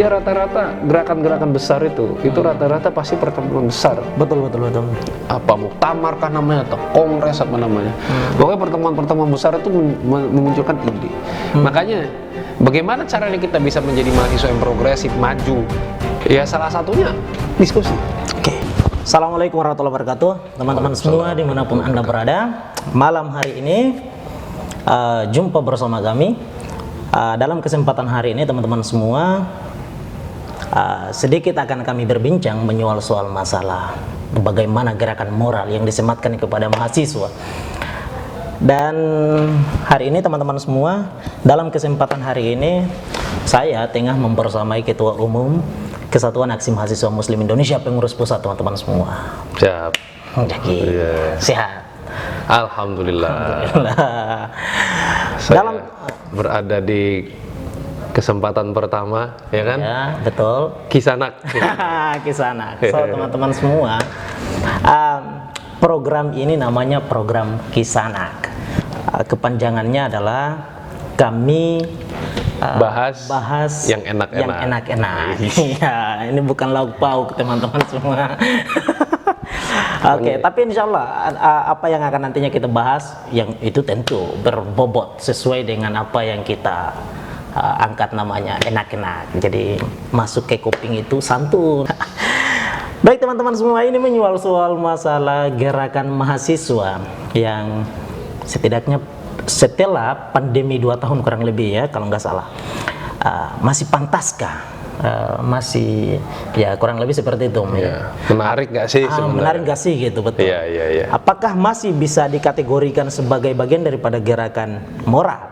Ya rata-rata gerakan-gerakan besar itu rata-rata pasti pertemuan besar. Betul. Apa muktamar kah namanya atau kongres apa namanya. Pokoknya pertemuan-pertemuan besar itu memunculkan ide. Makanya bagaimana caranya kita bisa menjadi mahasiswa yang progresif, maju? Ya salah satunya diskusi. Oke. Assalamualaikum warahmatullahi wabarakatuh, teman-teman semua dimanapun Anda berada. Malam hari ini jumpa bersama kami. Dalam kesempatan hari ini teman-teman semua, sedikit akan kami berbincang menyoal soal masalah bagaimana gerakan moral yang disematkan kepada mahasiswa. Dan hari ini teman-teman semua, dalam kesempatan hari ini saya tengah membersamai Ketua Umum Kesatuan Aksi Mahasiswa Muslim Indonesia Pengurus Pusat, teman-teman semua. Siap. Jadi sehat. Alhamdulillah. Saya Dalam berada di kesempatan pertama, ya kan? Ya, betul. Kisanak. Kisanak. So, teman-teman semua, program ini namanya program Kisanak. Kepanjangannya adalah kami bahas yang enak-enak. Iya, ini bukan lauk pauk, teman-teman semua. Oke, tapi insya Allah apa yang akan nantinya kita bahas, yang itu tentu berbobot sesuai dengan apa yang kita angkat namanya enak-enak. Jadi masuk ke kuping itu santun. Baik teman-teman semua, ini menyoal soal masalah gerakan mahasiswa yang setidaknya setelah pandemi 2 tahun kurang lebih ya kalau nggak salah, masih pantaskah, masih ya kurang lebih seperti itu ya. Menarik nggak sih sebenarnya? Menarik nggak sih gitu, betul. Iya. Apakah masih bisa dikategorikan sebagai bagian daripada gerakan moral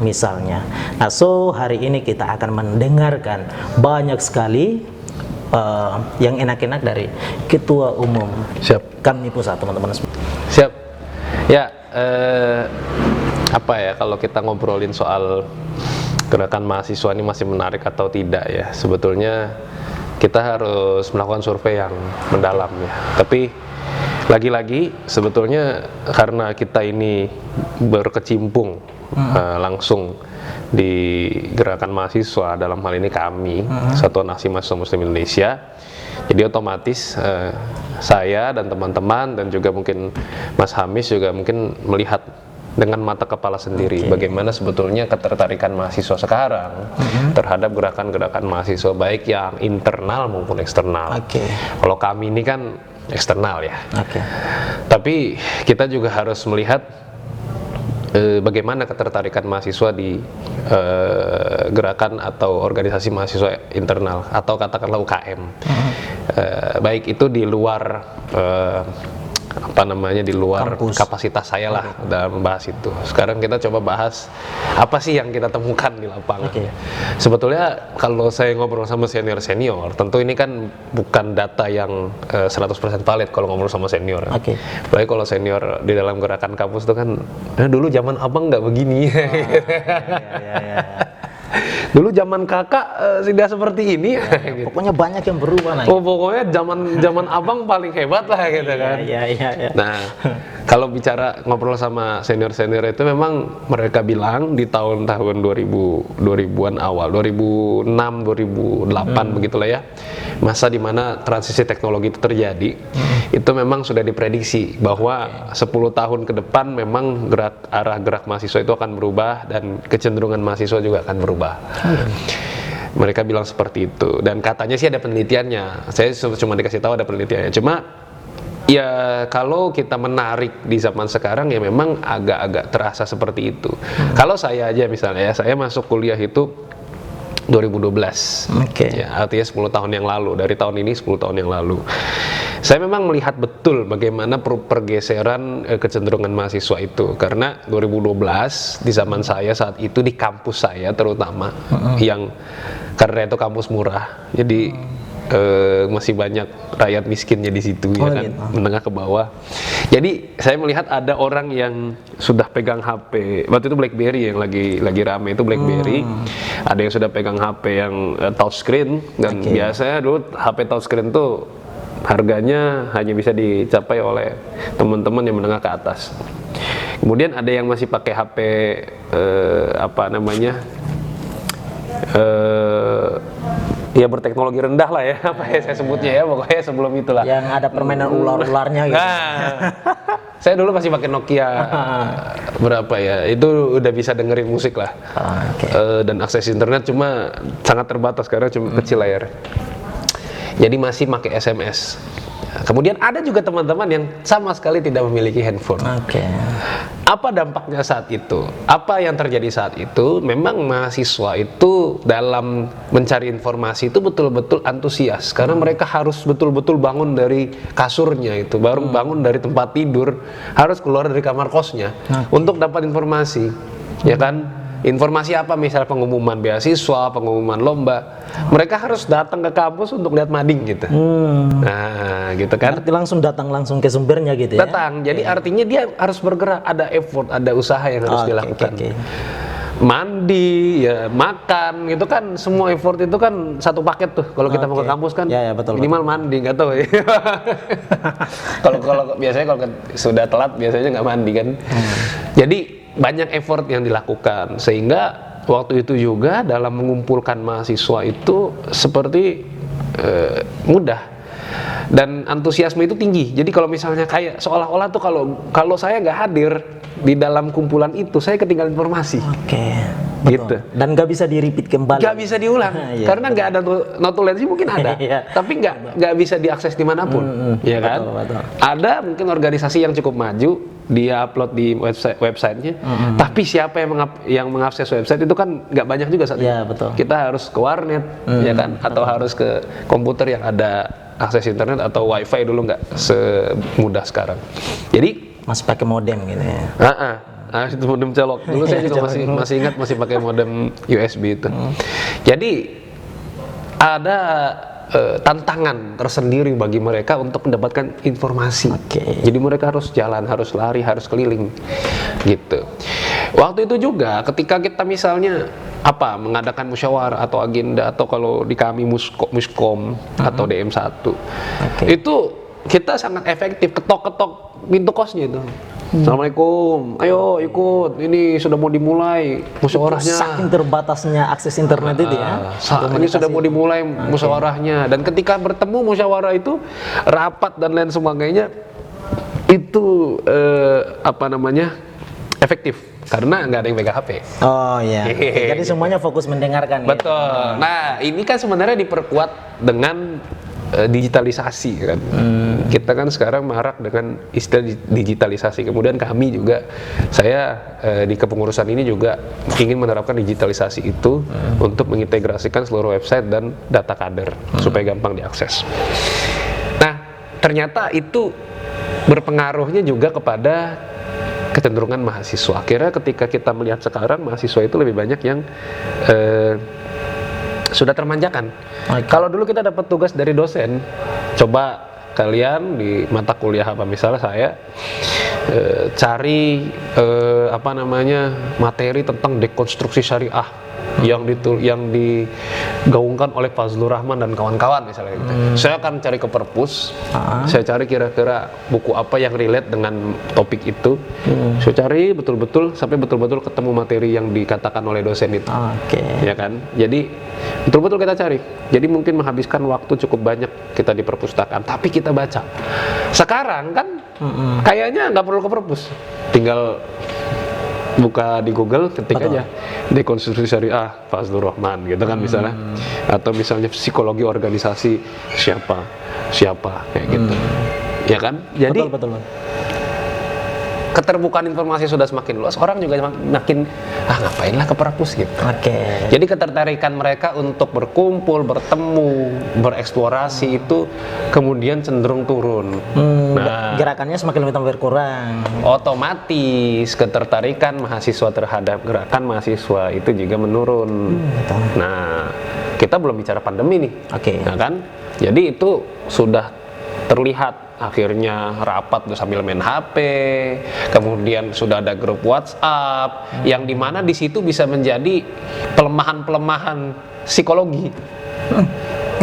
misalnya? Nah, so hari ini kita akan mendengarkan banyak sekali yang enak-enak dari Ketua Umum kami pusat, teman-teman semua. Siap. Ya, apa ya, kalau kita ngobrolin soal gerakan mahasiswa ini masih menarik atau tidak ya, sebetulnya kita harus melakukan survei yang mendalam ya. Tapi lagi-lagi sebetulnya karena kita ini berkecimpung langsung di gerakan mahasiswa, dalam hal ini kami Satuan Aksi Mahasiswa Muslim Indonesia, jadi otomatis saya dan teman-teman dan juga mungkin Mas Hamis juga mungkin melihat dengan mata kepala sendiri bagaimana sebetulnya ketertarikan mahasiswa sekarang terhadap gerakan-gerakan mahasiswa baik yang internal maupun eksternal. Kalau kami ini kan eksternal ya. Tapi kita juga harus melihat bagaimana ketertarikan mahasiswa di gerakan atau organisasi mahasiswa internal atau katakanlah UKM. Baik itu di luar di luar kampus, kapasitas saya lah dalam membahas itu. Sekarang kita coba bahas apa sih yang kita temukan di lapangan. Sebetulnya kalau saya ngobrol sama senior-senior, tentu ini kan bukan data yang 100% valid kalau ngobrol sama senior. Baik kalau senior di dalam gerakan kampus itu kan, dulu zaman abang nggak begini. Dulu zaman kakak tidak seperti ini. Gitu. Pokoknya banyak yang berubah. Pokoknya zaman abang paling hebat lah gitu kan. Nah, kalau bicara ngobrol sama senior-senior itu memang mereka bilang di tahun-tahun 2000-an awal, 2006, 2008 begitulah ya. Masa dimana transisi teknologi itu terjadi, itu memang sudah diprediksi bahwa 10 tahun ke depan memang arah gerak mahasiswa itu akan berubah dan kecenderungan mahasiswa juga akan berubah. Mereka bilang seperti itu, dan katanya sih ada penelitiannya. Saya cuma dikasih tahu ada penelitiannya. Cuma ya kalau kita menarik di zaman sekarang ya memang agak-agak terasa seperti itu. Kalau saya aja misalnya ya, saya masuk kuliah itu 2012. Ya, artinya 10 tahun yang lalu. Dari tahun ini 10 tahun yang lalu. Saya memang melihat betul bagaimana pergeseran kecenderungan mahasiswa itu, karena 2012 di zaman saya saat itu di kampus saya terutama yang karena itu kampus murah, jadi masih banyak rakyat miskinnya di situ ya kan, menengah ke bawah. Jadi saya melihat ada orang yang sudah pegang HP, waktu itu BlackBerry yang lagi rame itu BlackBerry, ada yang sudah pegang HP yang touchscreen, dan biasanya dulu HP touchscreen tuh harganya hanya bisa dicapai oleh teman-teman yang menengah ke atas. Kemudian ada yang masih pakai HP ya berteknologi rendah lah ya, apa ya saya sebutnya ya, pokoknya sebelum itulah. Yang ada permainan ular-ularnya gitu. Nah, saya dulu masih pakai Nokia berapa ya, itu udah bisa dengerin musik lah. Dan akses internet cuma sangat terbatas karena cuma kecil layar. Jadi masih pakai SMS. Kemudian ada juga teman-teman yang sama sekali tidak memiliki handphone. Apa dampaknya saat itu? Apa yang terjadi saat itu? Memang mahasiswa itu dalam mencari informasi itu betul-betul antusias karena mereka harus betul-betul bangun dari kasurnya itu, baru bangun dari tempat tidur, harus keluar dari kamar kosnya untuk dapat informasi, ya kan? Informasi apa, misalnya pengumuman beasiswa, pengumuman lomba, mereka harus datang ke kampus untuk lihat mading gitu. Nah, gitu kan? Berarti langsung datang langsung ke sumbernya gitu ya? Datang, jadi artinya dia harus bergerak, ada effort, ada usaha yang harus dilakukan. Mandi, ya makan, gitu kan, semua effort itu kan satu paket tuh. Kalau kita mau ke kampus kan, betul, minimal mandi, nggak tahu ya. Kalau biasanya kalau sudah telat biasanya nggak mandi kan. Jadi banyak effort yang dilakukan sehingga waktu itu juga dalam mengumpulkan mahasiswa itu seperti mudah dan antusiasme itu tinggi. Jadi kalau misalnya kayak seolah-olah tuh kalau saya nggak hadir di dalam kumpulan itu, saya ketinggalan informasi. Betul. Gitu. Dan nggak bisa di-repeat kembali. Nggak bisa diulang, karena nggak ada notulensi, mungkin ada, tapi nggak bisa diakses dimanapun, ya kan? Betul. Ada mungkin organisasi yang cukup maju, dia upload di websitenya, tapi siapa yang mengakses website itu kan nggak banyak juga saat itu. Betul. Kita harus ke warnet, ya kan? Atau harus ke komputer yang ada akses internet atau wifi dulu, nggak semudah sekarang. Jadi masih pakai modem gitu ya? Itu modem colok. Dulu saya juga masih ingat masih pakai modem USB itu. Jadi ada tantangan tersendiri bagi mereka untuk mendapatkan informasi. Jadi mereka harus jalan, harus lari, harus keliling, gitu. Waktu itu juga ketika kita misalnya mengadakan musyawarah atau agenda, atau kalau di kami muskom atau DM1, itu kita sangat efektif ketok-ketok pintu kosnya itu. Assalamualaikum, ayo ikut, ini sudah mau dimulai musyawarahnya. Saking terbatasnya akses internet itu ya. Ini sudah mau dimulai musyawarahnya, dan ketika bertemu musyawarah itu, rapat dan lain sebagainya, itu efektif karena nggak ada yang pegang HP. Jadi semuanya fokus mendengarkan. Betul. Nah, ini kan sebenarnya diperkuat dengan digitalisasi kan. Kita kan sekarang marak dengan istilah digitalisasi. Kemudian kami juga, saya di kepengurusan ini juga ingin menerapkan digitalisasi itu untuk mengintegrasikan seluruh website dan data kader supaya gampang diakses. Nah, ternyata itu berpengaruhnya juga kepada kecenderungan mahasiswa. Akhirnya ketika kita melihat sekarang, mahasiswa itu lebih banyak yang sudah termanjakan. Kalau dulu kita dapat tugas dari dosen, coba kalian di mata kuliah apa, misalnya saya cari materi tentang dekonstruksi syariah yang digaungkan oleh Fazlur Rahman dan kawan-kawan misalnya gitu. Saya akan cari ke perpus, saya cari kira-kira buku apa yang relate dengan topik itu. Saya cari betul-betul sampai betul-betul ketemu materi yang dikatakan oleh dosen itu. Ya kan? Jadi betul-betul kita cari. Jadi mungkin menghabiskan waktu cukup banyak kita di perpustakaan, tapi kita baca. Sekarang kan kayaknya nggak perlu ke perpus, tinggal buka di Google, ketik aja dekonstruksi syariah Fazlur Rahman gitu kan misalnya, atau misalnya psikologi organisasi siapa kayak gitu, ya kan? Jadi betul. keterbukaan informasi sudah semakin luas, orang juga makin ngapainlah ke perpus gitu. Jadi ketertarikan mereka untuk berkumpul, bertemu, bereksplorasi itu kemudian cenderung turun. Gerakannya semakin berkurang. Otomatis ketertarikan mahasiswa terhadap gerakan mahasiswa itu juga menurun. Nah, kita belum bicara pandemi nih, nah kan? Jadi itu sudah terlihat. Akhirnya rapat tuh sambil main HP, kemudian sudah ada grup WhatsApp, yang dimana di situ bisa menjadi pelemahan psikologi.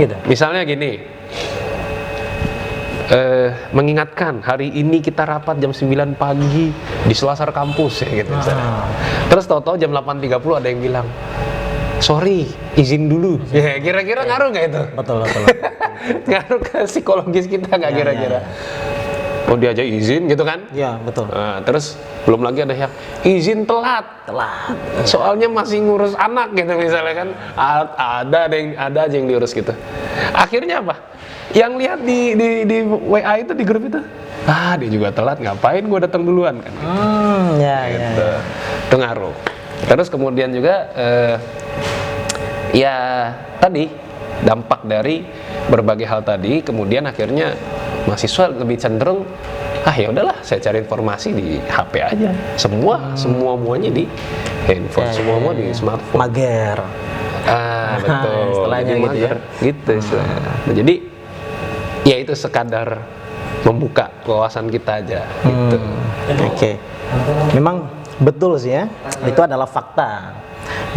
Gitu. Misalnya gini, mengingatkan hari ini kita rapat jam 9 pagi di Selasar kampus ya gitu. Terus tahu-tahu jam 8.30 ada yang bilang, sorry, izin dulu. Ya, kira-kira ngaruh nggak itu? Betul. Ngaruh ke psikologis kita nggak Ya, kira-kira? ya. Oh, dia aja izin gitu kan? Ya, betul. Nah, terus belum lagi ada yang izin telat. Soalnya masih ngurus anak gitu misalnya kan. Ada aja yang diurus gitu. Akhirnya apa? Yang lihat di WA itu, di grup itu, dia juga telat, ngapain gue datang duluan kan? Ya. Itu ngaruh. Terus kemudian juga ya tadi dampak dari berbagai hal tadi, kemudian akhirnya mahasiswa lebih cenderung ya udahlah, saya cari informasi di HP aja, semuanya di handphone, semua di smartphone. Mager. Betul. Istilahnya jadi gitu ya. Gitu istilahnya. Nah, jadi ya itu sekadar membuka wawasan kita aja gitu. Oke. Memang betul sih ya. Itu adalah fakta.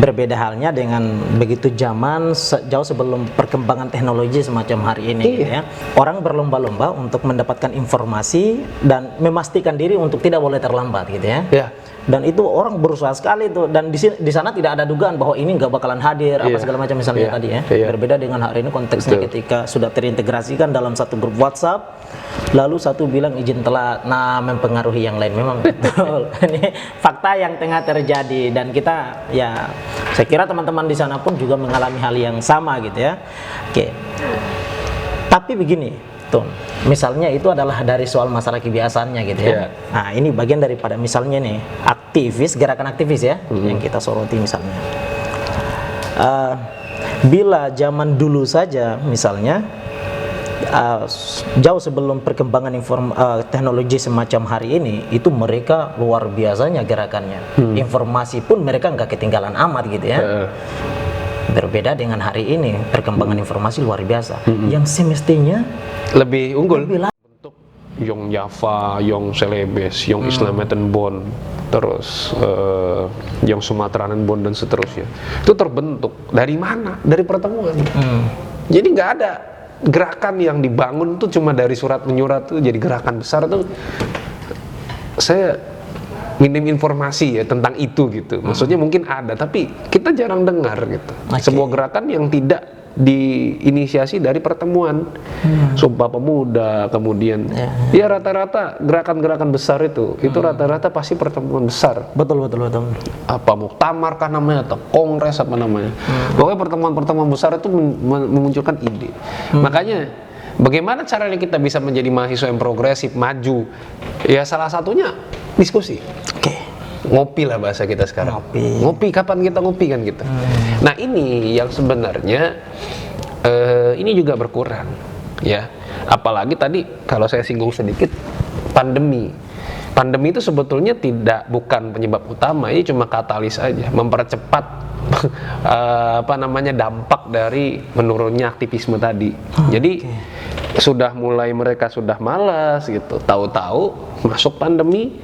Berbeda halnya dengan begitu zaman jauh sebelum perkembangan teknologi semacam hari ini gitu ya. Orang berlomba-lomba untuk mendapatkan informasi dan memastikan diri untuk tidak boleh terlambat gitu ya. Iya. Dan itu orang berusaha sekali tuh, dan di sana tidak ada dugaan bahwa ini nggak bakalan hadir apa segala macam misalnya tadi ya. Berbeda dengan hari ini konteksnya ketika sudah terintegrasikan dalam satu grup WhatsApp, lalu satu bilang izin telat, mempengaruhi yang lain. Memang betul. Ini fakta yang tengah terjadi, dan kita ya saya kira teman-teman di sana pun juga mengalami hal yang sama gitu ya. Oke. Tapi begini, tuh, misalnya itu adalah dari soal masalah kebiasaannya gitu ya. Nah, ini bagian daripada misalnya nih gerakan aktivis ya, yang kita soroti misalnya. Bila zaman dulu saja misalnya, jauh sebelum perkembangan teknologi semacam hari ini, itu mereka luar biasanya gerakannya. Informasi pun mereka nggak ketinggalan amat gitu ya. Berbeda dengan hari ini, perkembangan informasi luar biasa. Yang semestinya lebih unggul. Bentuk Yong Java, Yong Celebes, Yong Islametan Bond, terus Yong Sumatranen Bond dan seterusnya. Itu terbentuk dari mana? Dari pertemuan. Jadi nggak ada gerakan yang dibangun tuh cuma dari surat menyurat tuh jadi gerakan besar tuh. Saya minim informasi ya tentang itu gitu. Maksudnya mungkin ada, tapi kita jarang dengar gitu. Sebuah gerakan yang tidak diinisiasi dari pertemuan. Sumpah Pemuda, kemudian ya rata-rata gerakan-gerakan besar itu rata-rata pasti pertemuan besar. Betul. Apa muktamar kan namanya, atau kongres apa namanya. Pokoknya pertemuan-pertemuan besar itu memunculkan ide. Makanya bagaimana caranya kita bisa menjadi mahasiswa yang progresif, maju? Ya salah satunya diskusi. Ngopi lah bahasa kita sekarang. Ngopi, kapan kita ngopi kan gitu. Nah ini yang sebenarnya ini juga berkurang ya. Apalagi tadi kalau saya singgung sedikit, pandemi itu sebetulnya bukan penyebab utama, ini cuma katalis aja, mempercepat dampak dari menurunnya aktivisme tadi. Jadi mereka sudah malas gitu, tahu-tahu masuk pandemi,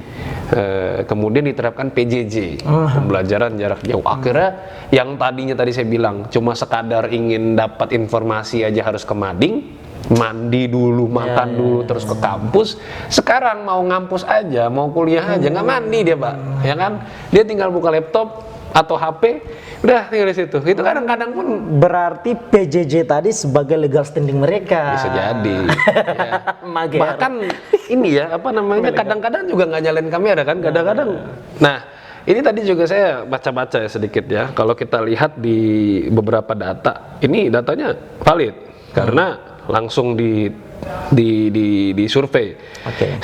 kemudian diterapkan PJJ, pembelajaran jarak jauh. Akhirnya yang tadinya saya bilang cuma sekadar ingin dapat informasi aja harus ke mading, mandi dulu, makan dulu, terus ke kampus. Sekarang mau ngampus aja, mau kuliah aja nggak mandi dia, Pak, ya kan? Dia tinggal buka laptop atau HP, udah tinggal di situ. Itu kadang-kadang pun berarti PJJ tadi sebagai legal standing mereka. Bisa jadi. Ya. Bahkan ini ya, kadang-kadang juga nggak nyalain kamera kan, kadang-kadang. Nah, ini tadi juga saya baca-baca ya sedikit ya. Kalau kita lihat di beberapa data, ini datanya valid karena langsung di survei.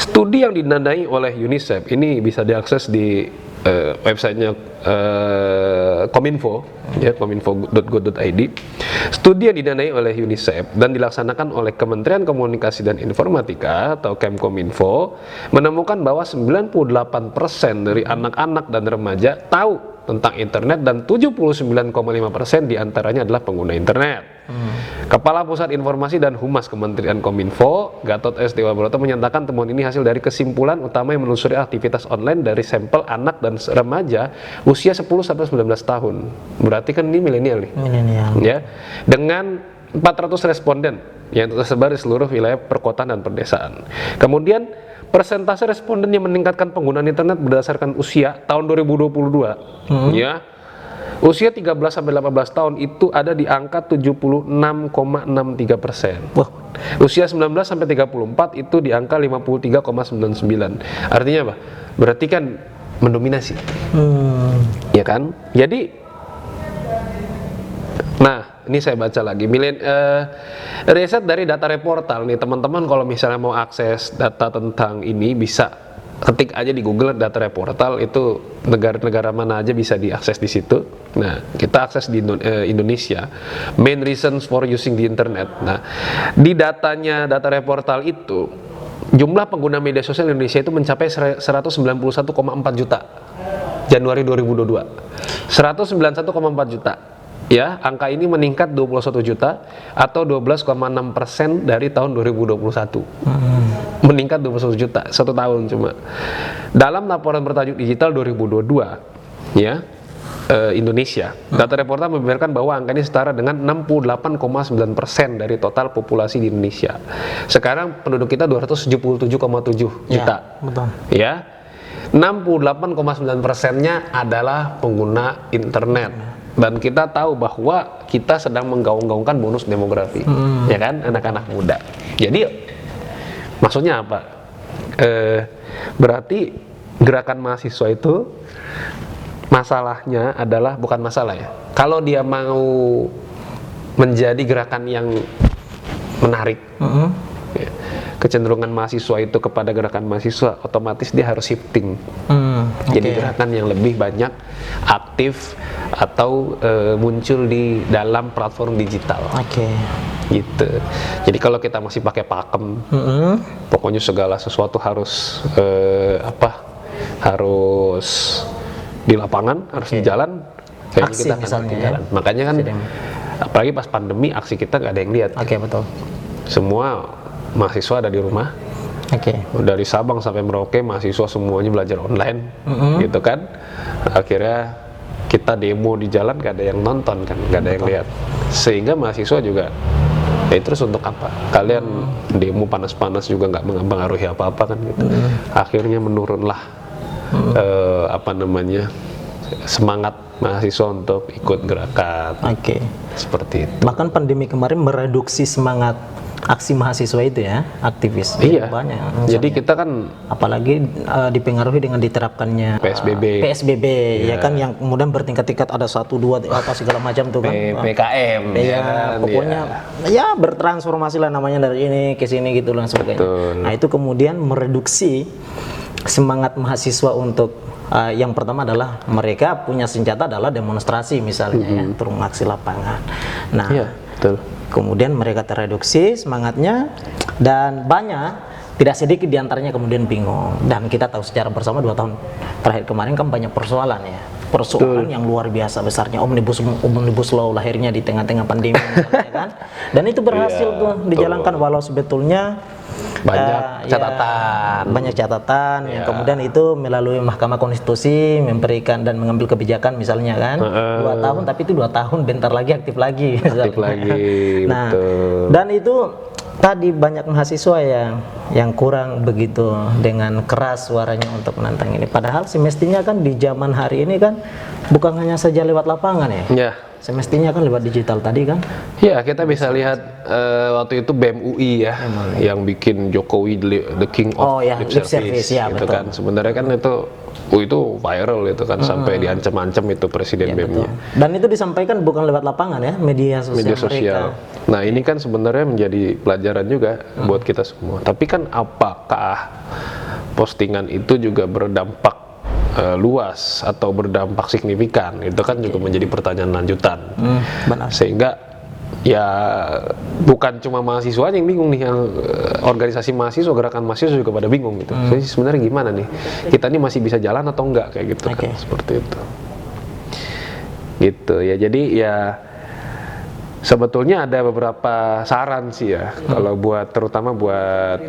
Studi yang didanai oleh UNICEF ini bisa diakses di websitenya Kominfo, ya, kominfo.go.id. Studi yang didanai oleh UNICEF dan dilaksanakan oleh Kementerian Komunikasi dan Informatika atau Kemkominfo menemukan bahwa 98% dari anak-anak dan remaja tahu tentang internet dan 79,5% diantaranya adalah pengguna internet. Kepala Pusat Informasi dan Humas Kementerian Kominfo, Gatot S. Dewa Broto, menyatakan temuan ini hasil dari kesimpulan utama yang menelusuri aktivitas online dari sampel anak dan remaja usia 10-19 tahun. Berarti kan ini milenial nih. Ya. Dengan 400 responden yang tersebar di seluruh wilayah perkotaan dan perdesaan. Kemudian persentase responden yang meningkatkan penggunaan internet berdasarkan usia tahun 2022 ya usia 13 sampai 18 tahun itu ada di angka 76,63%. Wah. Usia 19 sampai 34 itu di angka 53,99. Artinya apa? Berarti kan mendominasi. Ya kan? Jadi nah, ini saya baca lagi. Riset dari data reportal nih, teman-teman kalau misalnya mau akses data tentang ini bisa ketik aja di Google data reportal, itu negara-negara mana aja bisa diakses di situ. Nah, kita akses di Indonesia. Main reasons for using the internet. Nah, di datanya data reportal itu jumlah pengguna media sosial Indonesia itu mencapai 191,4 juta Januari 2022. 191,4 juta. Ya, angka ini meningkat 21 juta atau 12,6% dari tahun 2021. Meningkat 21 juta satu tahun cuma. Dalam laporan bertajuk digital 2022, ya, Indonesia, data reportal membeberkan bahwa angka ini setara dengan 68,9% dari total populasi di Indonesia. Sekarang penduduk kita 277,7 juta. Betul. Ya, 68,9%-nya adalah pengguna internet. Dan kita tahu bahwa kita sedang menggaung-gaungkan bonus demografi, ya kan, anak-anak muda. Jadi maksudnya apa? Berarti gerakan mahasiswa itu masalahnya adalah bukan masalah ya. Kalau dia mau menjadi gerakan yang menarik, ya, kecenderungan mahasiswa itu kepada gerakan mahasiswa, otomatis dia harus shifting. Jadi gerakan yang lebih banyak aktif atau muncul di dalam platform digital. Gitu. Jadi kalau kita masih pakai pakem, pokoknya segala sesuatu harus harus di lapangan, harus di jalan, kayaknya aksi kita akan misalnya, ya? jalan. Makanya kan, apalagi pas pandemi, aksi kita nggak ada yang lihat. Betul. Semua mahasiswa ada di rumah. Dari Sabang sampai Merauke mahasiswa semuanya belajar online, gitu kan. Akhirnya kita demo di jalan, gak ada yang nonton kan, gak ada yang lihat. Sehingga mahasiswa juga, ya terus untuk apa? Kalian demo panas-panas juga nggak mempengaruhi apa-apa kan gitu. Akhirnya menurunlah semangat mahasiswa untuk ikut gerakan. Seperti itu. Bahkan pandemi kemarin mereduksi semangat aksi mahasiswa itu ya, aktivis. Iya. Banyak. Jadi kita kan apalagi dipengaruhi dengan diterapkannya PSBB ya kan, yang kemudian bertingkat-tingkat, ada 1, 2 apa segala macam tuh kan. PPKM. Ya, pokoknya ya bertransformasi lah namanya, dari ini ke sini gitu dan sebagainya. Nah, itu kemudian mereduksi semangat mahasiswa untuk yang pertama adalah mereka punya senjata adalah demonstrasi misalnya, ya, turun aksi lapangan. Nah, betul. Kemudian mereka tereduksi semangatnya, dan tidak sedikit diantaranya kemudian bingung. Dan kita tahu secara bersama 2 tahun terakhir kemarin kan banyak persoalan ya, yang luar biasa besarnya. Omnibus Law lahirnya di tengah-tengah pandemi misalnya kan, dan itu berhasil tuh dijalankan, walau sebetulnya banyak catatan, yang kemudian itu melalui Mahkamah Konstitusi memberikan dan mengambil kebijakan misalnya kan, 2 tahun, tapi itu 2 tahun bentar lagi aktif lagi. Nah, betul. Dan itu tadi banyak mahasiswa yang kurang begitu dengan keras suaranya untuk menantang ini. Padahal semestinya kan di zaman hari ini kan bukan hanya saja lewat lapangan ya. Semestinya kan lewat digital tadi kan. Ya, kita bisa lihat waktu itu BEM UI ya, yang bikin Jokowi the King of Lip Service, ya, gitu betul. kan. Sebenarnya kan itu viral itu kan, sampai diancam-ancam itu presiden BEM-nya. Dan itu disampaikan bukan lewat lapangan ya, media sosial. Mereka. Nah, ini kan sebenarnya menjadi pelajaran juga buat kita semua. Tapi kan apakah postingan itu juga berdampak luas atau berdampak signifikan, itu kan juga menjadi pertanyaan lanjutan. Benar. Sehingga ya bukan cuma mahasiswa yang bingung nih, yang organisasi mahasiswa, gerakan mahasiswa juga pada bingung gitu. Jadi sebenarnya gimana nih, kita ini masih bisa jalan atau enggak kayak gitu kan, seperti itu gitu ya. Jadi ya sebetulnya ada beberapa saran sih ya, kalau terutama buat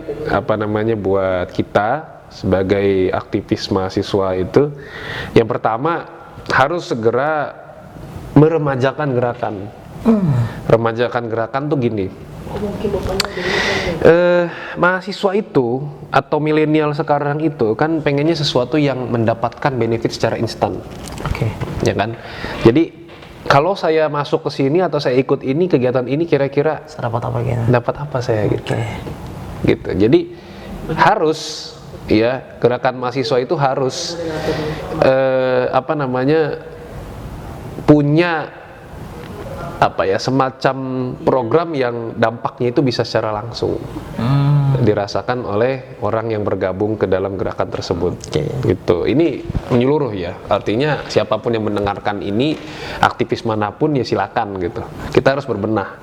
buat kita sebagai aktivis mahasiswa itu. Yang pertama, harus segera meremajakan gerakan. Remajakan gerakan tuh gini, Mahasiswa itu atau milenial sekarang itu kan pengennya sesuatu yang mendapatkan benefit secara instan. Oke. Ya kan? Jadi kalau saya masuk ke sini atau saya ikut ini kegiatan ini kira-kira Dapat apa gitu? dapat apa saya gitu. Oke. Gitu. Jadi harus ya gerakan mahasiswa itu harus punya semacam program yang dampaknya itu bisa secara langsung dirasakan oleh orang yang bergabung ke dalam gerakan tersebut. Gitu. Ini menyeluruh ya. Artinya siapapun yang mendengarkan ini, aktivis manapun ya silakan gitu. Kita harus berbenah.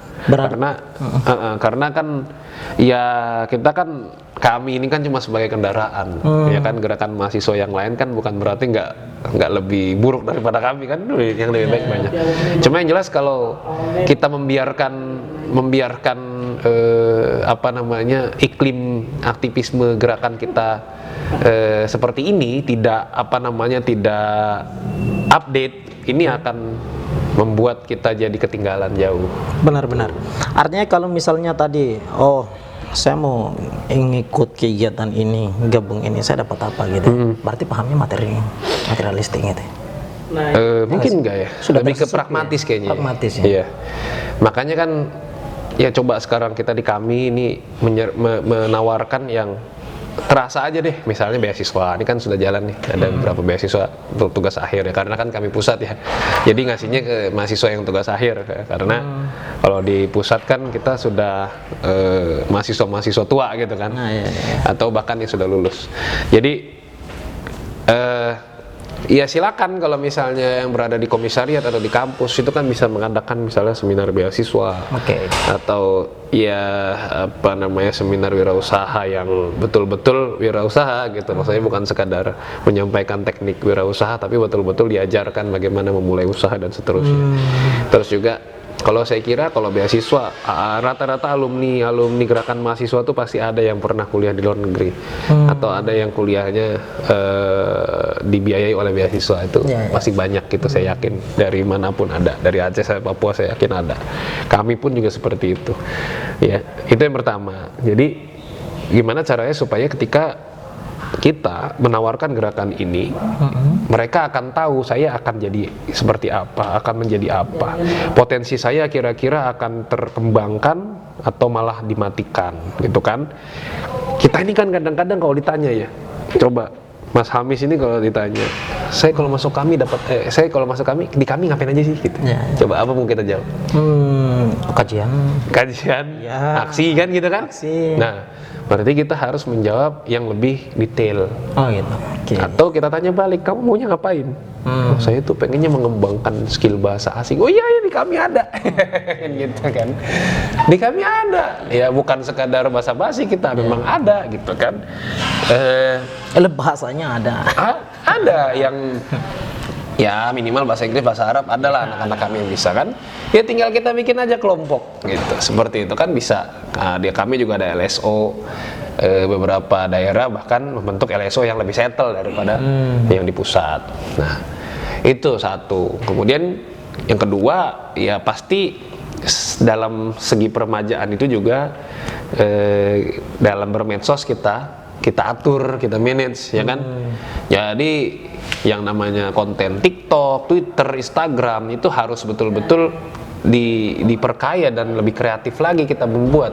Karena kan ya kita kan kami ini kan cuma sebagai kendaraan, ya kan gerakan mahasiswa yang lain kan bukan berarti nggak lebih buruk daripada kami kan, yang lebih baik banyak. Cuma yang jelas kalau kita membiarkan iklim aktivisme gerakan kita seperti ini tidak update, ini akan membuat kita jadi ketinggalan jauh. Benar-benar. Artinya kalau misalnya tadi, saya mau ngikut kegiatan ini, gabung ini, saya dapat apa gitu. Berarti pahamnya materialistik gitu. Mungkin enggak ya. Sudah lebih ke pragmatis kayaknya. Pragmatis ya. Iya. Makanya kan ya coba sekarang kita di kami ini menawarkan yang terasa aja deh, misalnya beasiswa ini kan sudah jalan nih, ada beberapa beasiswa untuk tugas akhir ya, karena kan kami pusat ya, jadi ngasihnya ke mahasiswa yang tugas akhir ya, karena kalau di pusat kan kita sudah mahasiswa tua gitu kan, atau bahkan yang sudah lulus. Jadi ya silakan kalau misalnya yang berada di komisariat atau di kampus itu kan bisa mengadakan misalnya seminar beasiswa, atau ya seminar wirausaha yang betul-betul wirausaha gitu. Maksudnya bukan sekadar menyampaikan teknik wirausaha, tapi betul-betul diajarkan bagaimana memulai usaha dan seterusnya. Terus juga kalau saya kira kalau beasiswa rata-rata alumni gerakan mahasiswa tuh pasti ada yang pernah kuliah di luar negeri, atau ada yang kuliahnya dibiayai oleh beasiswa itu pasti banyak gitu. Saya yakin dari manapun ada, dari Aceh sampai Papua saya yakin ada. Kami pun juga seperti itu ya. Itu yang pertama. Jadi gimana caranya supaya ketika kita menawarkan gerakan ini, mereka akan tahu saya akan jadi seperti apa, akan menjadi apa, potensi saya kira-kira akan terkembangkan atau malah dimatikan, gitu kan. Kita ini kan kadang-kadang kalau ditanya ya, coba Mas Hamis ini kalau ditanya, saya kalau masuk kami di kami ngapain aja sih gitu. Coba apa mungkin kita jawab? Kajian, aksi kan gitu kan. Nah, berarti kita harus menjawab yang lebih detail. Atau kita tanya balik, kamu maunya ngapain? Saya tuh pengennya mengembangkan skill bahasa asing. Oh iya, di kami ada. Gitu kan. Di kami ada. Ya bukan sekadar basa-basi, kita memang ada gitu kan. Bahasanya ada. Ada yang ya minimal bahasa Inggris, bahasa Arab adalah anak-anak kami yang bisa kan. Ya tinggal kita bikin aja kelompok gitu. Seperti itu kan bisa. Kami juga ada LSO, beberapa daerah bahkan membentuk LSO yang lebih settle daripada yang di pusat. Nah, itu satu. Kemudian yang kedua ya pasti dalam segi peremajaan itu juga dalam bermedsos kita atur, kita manage ya kan. Jadi yang namanya konten TikTok, Twitter, Instagram itu harus betul-betul diperkaya dan lebih kreatif lagi kita membuat.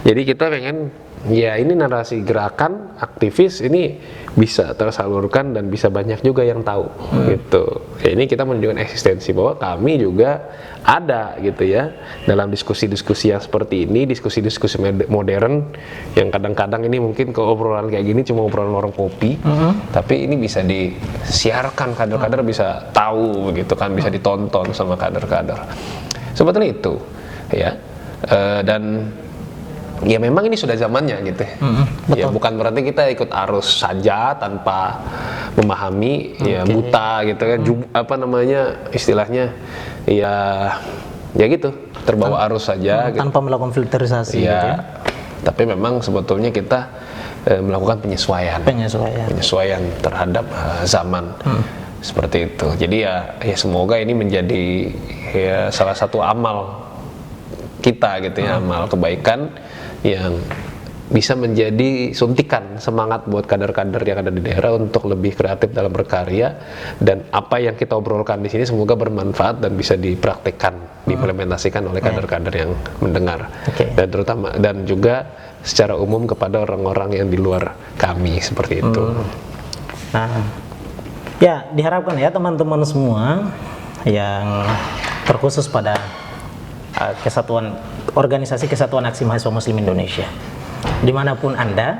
Jadi kita pengen ya ini narasi gerakan aktivis ini bisa tersalurkan dan bisa banyak juga yang tahu gitu. Ya, ini kita menunjukkan eksistensi bahwa kami juga ada gitu ya dalam diskusi-diskusi yang seperti ini, diskusi-diskusi modern yang kadang-kadang ini mungkin ke obrolan kayak gini cuma obrolan orang kopi, tapi ini bisa disiarkan, kader-kader bisa tahu gitu kan, bisa ditonton sama kader-kader. Sebetulnya itu ya. Dan ya memang ini sudah zamannya gitu ya. Bukan berarti kita ikut arus saja tanpa memahami, ya buta gitu kan, istilahnya ya gitu, terbawa arus saja tanpa melakukan filterisasi ya, gitu ya. Tapi memang sebetulnya kita melakukan penyesuaian terhadap zaman seperti itu. Jadi ya semoga ini menjadi ya salah satu amal kita gitu ya, amal kebaikan yang bisa menjadi suntikan semangat buat kader-kader yang ada di daerah untuk lebih kreatif dalam berkarya, dan apa yang kita obrolkan di sini semoga bermanfaat dan bisa dipraktekkan, diimplementasikan oleh kader-kader yang mendengar, dan terutama dan juga secara umum kepada orang-orang yang di luar kami seperti itu. Nah, ya diharapkan ya teman-teman semua yang terkhusus pada kesatuan organisasi Kesatuan Aksi Mahasiswa Muslim Indonesia, dimanapun Anda,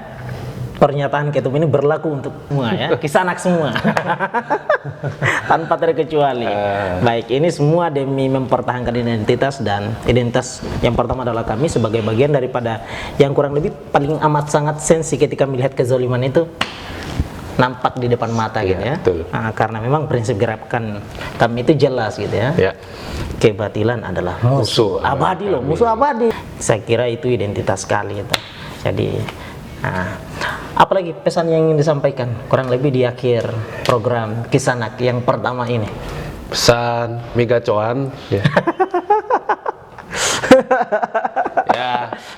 pernyataan Ketum ini berlaku untuk semua ya, Kisanak semua tanpa terkecuali. Baik, ini semua demi mempertahankan identitas, dan identitas yang pertama adalah kami sebagai bagian daripada yang kurang lebih paling amat sangat sensi ketika melihat kezaliman itu nampak di depan mata gitu ya. Karena memang prinsip gerakan kami itu jelas gitu ya. Kebatilan adalah musuh abadi loh, musuh abadi. Saya kira itu identitas sekali itu. Jadi, apalagi pesan yang ingin disampaikan kurang lebih di akhir program Kisanak yang pertama ini? Pesan Miga Coan ya. Ya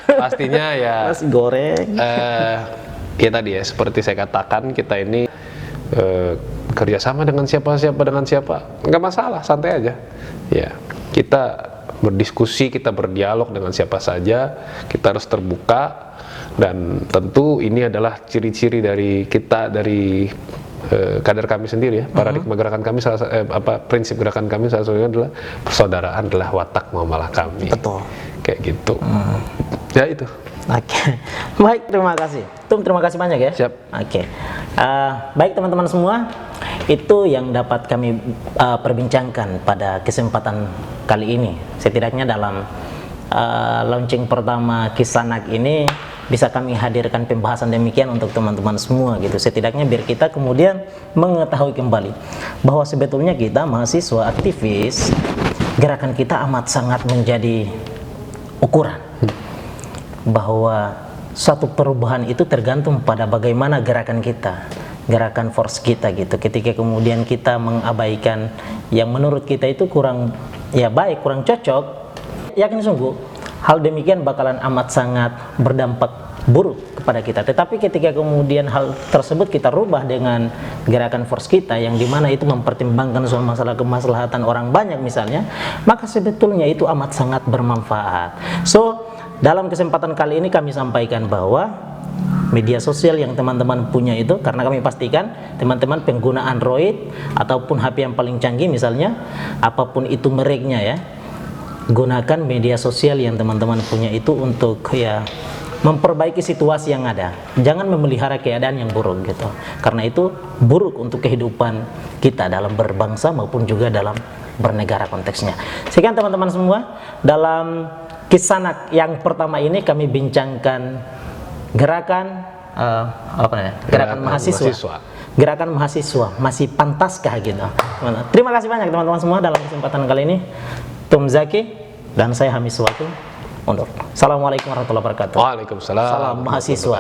pastinya ya nasi goreng. Ya tadi ya, seperti saya katakan, kita ini kerjasama dengan siapa nggak masalah, santai aja ya. Kita berdiskusi, kita berdialog dengan siapa saja, kita harus terbuka, dan tentu ini adalah ciri-ciri dari kita, dari kader kami sendiri ya. Paradigma gerakan kami, prinsip gerakan kami salah satunya adalah persaudaraan adalah watak muamalah kami. Betul. Kayak gitu. Ya itu. Oke, baik, terima kasih. Terima kasih banyak ya. Siap. Oke, baik teman-teman semua, itu yang dapat kami perbincangkan pada kesempatan kali ini. Setidaknya dalam launching pertama Kisanak ini bisa kami hadirkan pembahasan demikian untuk teman-teman semua gitu. Setidaknya biar kita kemudian mengetahui kembali bahwa sebetulnya kita mahasiswa aktivis, gerakan kita amat sangat menjadi ukuran bahwa suatu perubahan itu tergantung pada bagaimana gerakan kita, gerakan force kita gitu. Ketika kemudian kita mengabaikan yang menurut kita itu kurang ya baik, kurang cocok, yakin sungguh hal demikian bakalan amat sangat berdampak buruk kepada kita. Tetapi ketika kemudian hal tersebut kita rubah dengan gerakan force kita yang dimana itu mempertimbangkan soal masalah kemaslahatan orang banyak misalnya, maka sebetulnya itu amat sangat bermanfaat. So, dalam kesempatan kali ini kami sampaikan bahwa media sosial yang teman-teman punya itu, karena kami pastikan teman-teman pengguna Android ataupun HP yang paling canggih misalnya, apapun itu mereknya ya, gunakan media sosial yang teman-teman punya itu untuk ya memperbaiki situasi yang ada. Jangan memelihara keadaan yang buruk gitu, karena itu buruk untuk kehidupan kita dalam berbangsa maupun juga dalam bernegara konteksnya. Sekian teman-teman semua, dalam Kisanak yang pertama ini kami bincangkan gerakan gerakan mahasiswa. Gerakan mahasiswa masih pantaskah gitu. Terima kasih banyak teman-teman semua dalam kesempatan kali ini. Tum Zaki dan saya Hamis Watu undur. Assalamualaikum warahmatullahi wabarakatuh. Waalaikumsalam. Salam mahasiswa.